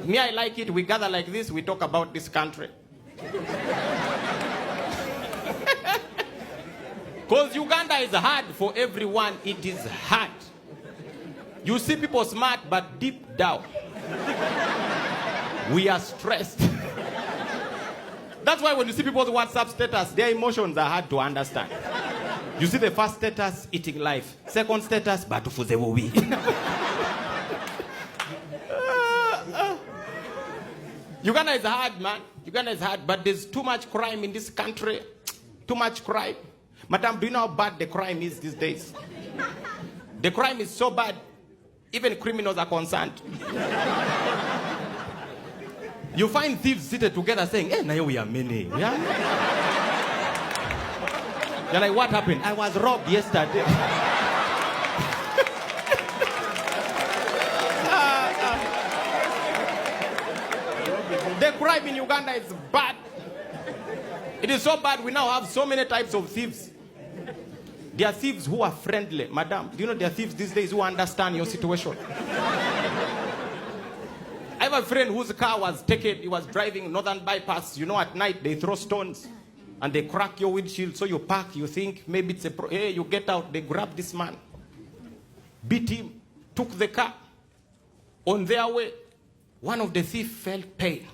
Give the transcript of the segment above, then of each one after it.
Me, I like it. We gather like this. We talk about this country. Because Uganda is hard for everyone. It is hard. You see people smart, but deep down, we are stressed. That's why when you see people's WhatsApp status, their emotions are hard to understand. You see the first status, eating life. Second status, batufuzewowi. Uganda is hard, man. Uganda is hard, but there's too much crime in this country. Too much crime. Madam, do you know how bad the crime is these days? The crime is so bad, even criminals are concerned. You find thieves seated together saying, hey, now we are many. Yeah? You're like, what happened? I was robbed yesterday. The crime in Uganda is bad. It is so bad we now have so many types of thieves. There are thieves who are friendly. Madam, do you know there are thieves these days who understand your situation? I have a friend whose car was taken. He was driving Northern Bypass. You know, at night they throw stones and they crack your windshield. So you park, you think maybe it's a hey, you get out. They grab this man, beat him, took the car. On their way, one of the thieves felt pain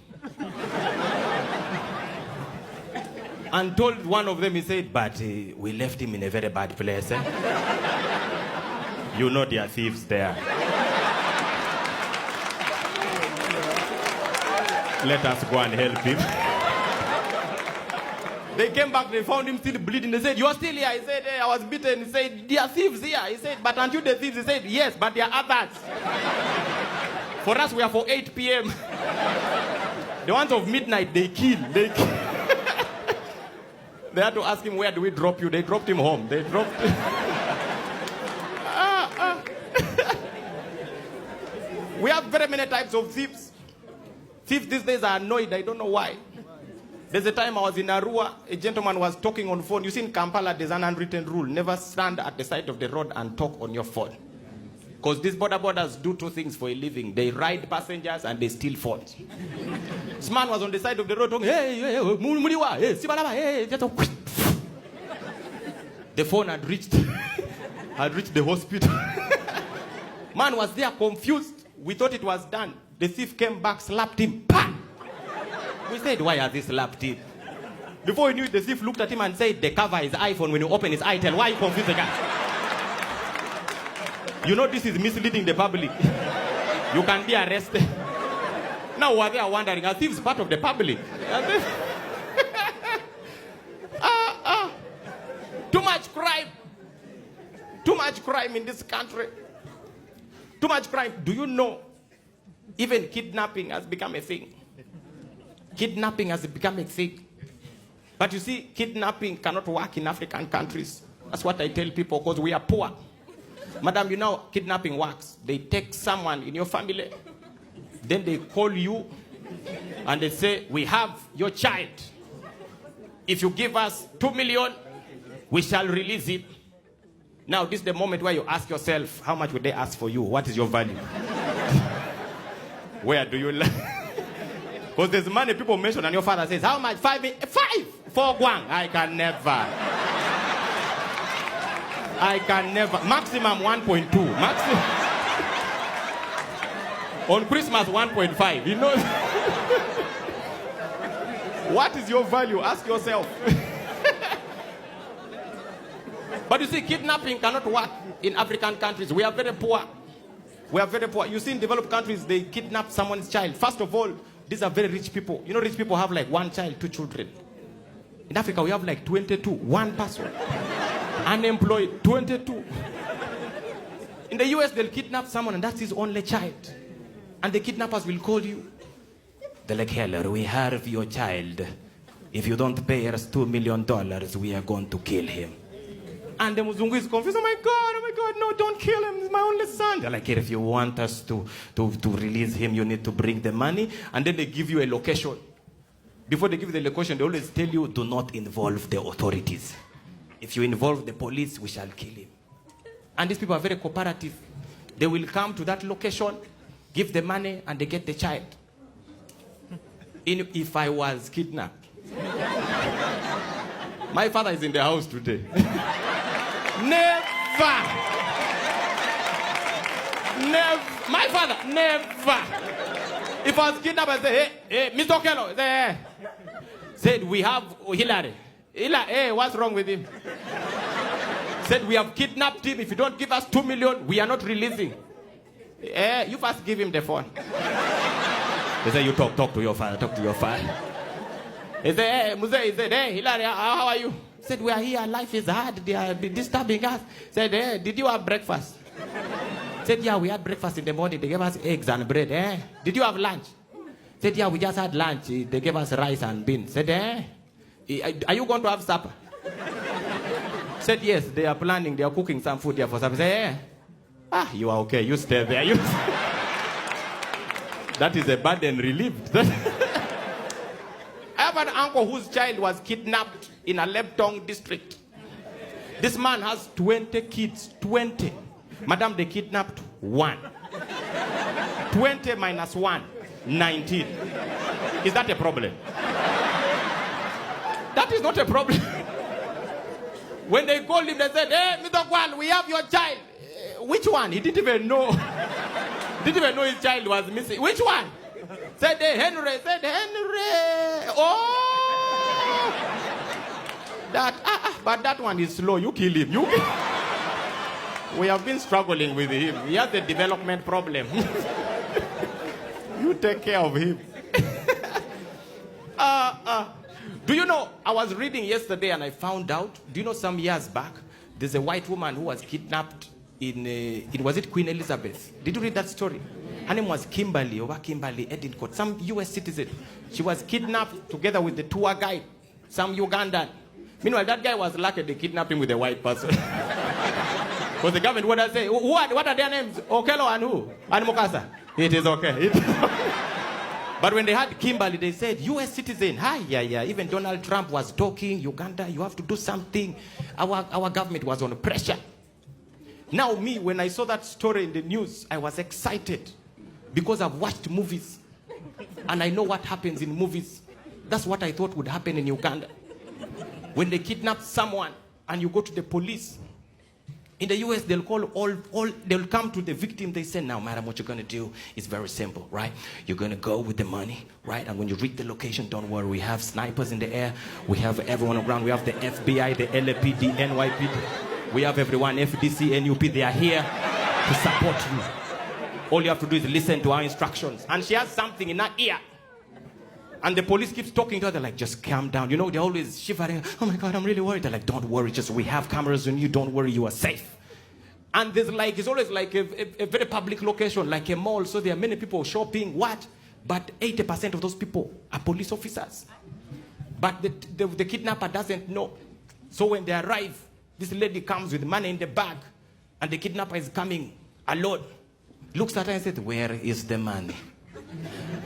and told one of them, he said, but we left him in a very bad place. Eh? You know there are thieves there. Let us go and help him. They came back, they found him still bleeding. They said, you are still here? He said, hey, I was beaten. He said, there are thieves here. He said, but aren't you the thieves? He said, yes, but there are others. For us, we are for 8 p.m. The ones of midnight, they kill. They had to ask him, where do we drop you? They dropped him home. They dropped him. We have very many types of thieves. Thieves these days are annoyed. I don't know why. There's a time I was in Arua. A gentleman was talking on phone. You see, in Kampala, there's an unwritten rule. Never stand at the side of the road and talk on your phone. Because these borders do 2 things for a living. They ride passengers and they steal phones. This man was on the side of the road talking, hey, Muliwa, hey, Sibalaba, hey, the phone had reached the hospital. Man was there confused. We thought it was done. The thief came back, slapped him. Pah! We said, why has he slapped him? Before we knew it, the thief looked at him and said, the cover is iPhone. When you open his iTel, why you confuse the guy? You know this is misleading the public. You can be arrested. Now what they are wondering, are thieves part of the public? Too much crime. Too much crime in this country. Too much crime. Do you know, even kidnapping has become a thing. Kidnapping has become a thing. But you see, kidnapping cannot work in African countries. That's what I tell people, because we are poor. Madam, you know kidnapping works. They take someone in your family, then they call you, and they say, we have your child. If you give us 2 million, we shall release it. Now, this is the moment where you ask yourself, how much would they ask for you? What is your value? Where do you learn? Because there's money people mention, and your father says, how much? 5 for Guang. I can never. Maximum 1.2. Maximum. On Christmas, 1.5. You know. What is your value? Ask yourself. But you see, kidnapping cannot work in African countries. We are very poor. We are very poor. You see, in developed countries, they kidnap someone's child. First of all, these are very rich people. You know, rich people have like 1 child, 2 children. In Africa, we have like 22, 1 person. Unemployed, 22. In the US, they'll kidnap someone and that's his only child. And the kidnappers will call you. They're like, hello, we have your child. If you don't pay us $2 million, we are going to kill him. And the Muzungu is confused. Oh my God, no, don't kill him. He's my only son. They're like, if you want us to release him, you need to bring the money. And then they give you a location. Before they give you the location, they always tell you, do not involve the authorities. If you involve the police, we shall kill him. And these people are very cooperative. They will come to that location, give the money, and they get the child. If I was kidnapped. My father is in the house today. Never. My father, never. If I was kidnapped, I say, hey, Mr. Okello, said, we have Hillary. Hey, what's wrong with him? Said, we have kidnapped him. If you don't give us 2 million, we are not releasing. You first give him the phone. They say, you talk to your father, talk to your father. He said, hey, Muse, he said, hey, Hillary, how are you? He said, we are here, life is hard, they are disturbing us. Said, hey, did you have breakfast? Said, yeah, we had breakfast in the morning, they gave us eggs and bread. Did you have lunch? Said, yeah, we just had lunch, they gave us rice and beans. Said, are you going to have supper? Said, yes, they are planning, they are cooking some food here for supper. Said, you are okay, you stay there. That is a burden relieved. I have an uncle whose child was kidnapped in a Leptong district. This man has 20 kids, 20. Madam, they kidnapped 1. 20 minus 1, 19. Is that a problem? That is not a problem. When they called him, they said, hey, Mr. Kwan, we have your child. Which one? He didn't even know. Didn't even know his child was missing. Which one? Said Henry. Said Henry. Oh! But that one is slow. You kill him. We have been struggling with him. He has a development problem. You take care of him. Do you know, I was reading yesterday and I found out, do you know some years back, there's a white woman who was kidnapped was it Queen Elizabeth? Did you read that story? Her name was Kimberly Edincourt, some US citizen. She was kidnapped together with the tour guide, some Ugandan. Meanwhile, that guy was lucky they kidnapped him with a white person. Because the government would have said, what are their names? Okello and who? And Mukasa. It is okay. But when they had Kimberly, they said, US citizen, yeah. Even Donald Trump was talking, Uganda, you have to do something. Our government was on pressure. Now me, when I saw that story in the news, I was excited. Because I've watched movies. And I know what happens in movies. That's what I thought would happen in Uganda. When they kidnap someone and you go to the police, in the US, they'll call they'll come to the victim. They say, now, madam, what you're going to do is very simple, right? You're going to go with the money, right? And when you reach the location, don't worry. We have snipers in the air. We have everyone on the ground. We have the FBI, the LAPD, NYPD. We have everyone, FDC, NUP. They are here to support you. All you have to do is listen to our instructions. And she has something in her ear. And the police keeps talking to her. They're like, just calm down. You know, they're always shivering. Oh my God, I'm really worried. They're like, don't worry. Just we have cameras on you. Don't worry. You are safe. And there's like, it's always like a very public location, like a mall. So there are many people shopping. What? But 80% of those people are police officers. But the kidnapper doesn't know. So when they arrive, this lady comes with money in the bag. And the kidnapper is coming alone. Looks at her and says, where is the money?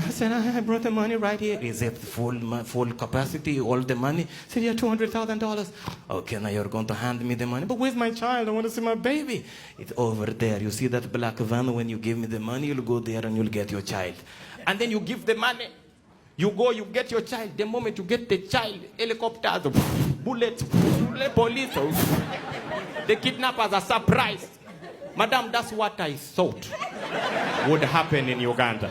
I said, I brought the money right here. Is it full capacity, all the money? I said, yeah, $200,000. Okay, now you're going to hand me the money. But where's my child? I want to see my baby. It's over there. You see that black van? When you give me the money, you'll go there and you'll get your child. And then you give the money. You go, you get your child. The moment you get the child, helicopters, bullets, police. The kidnappers are surprised. Madam, that's what I thought would happen in Uganda.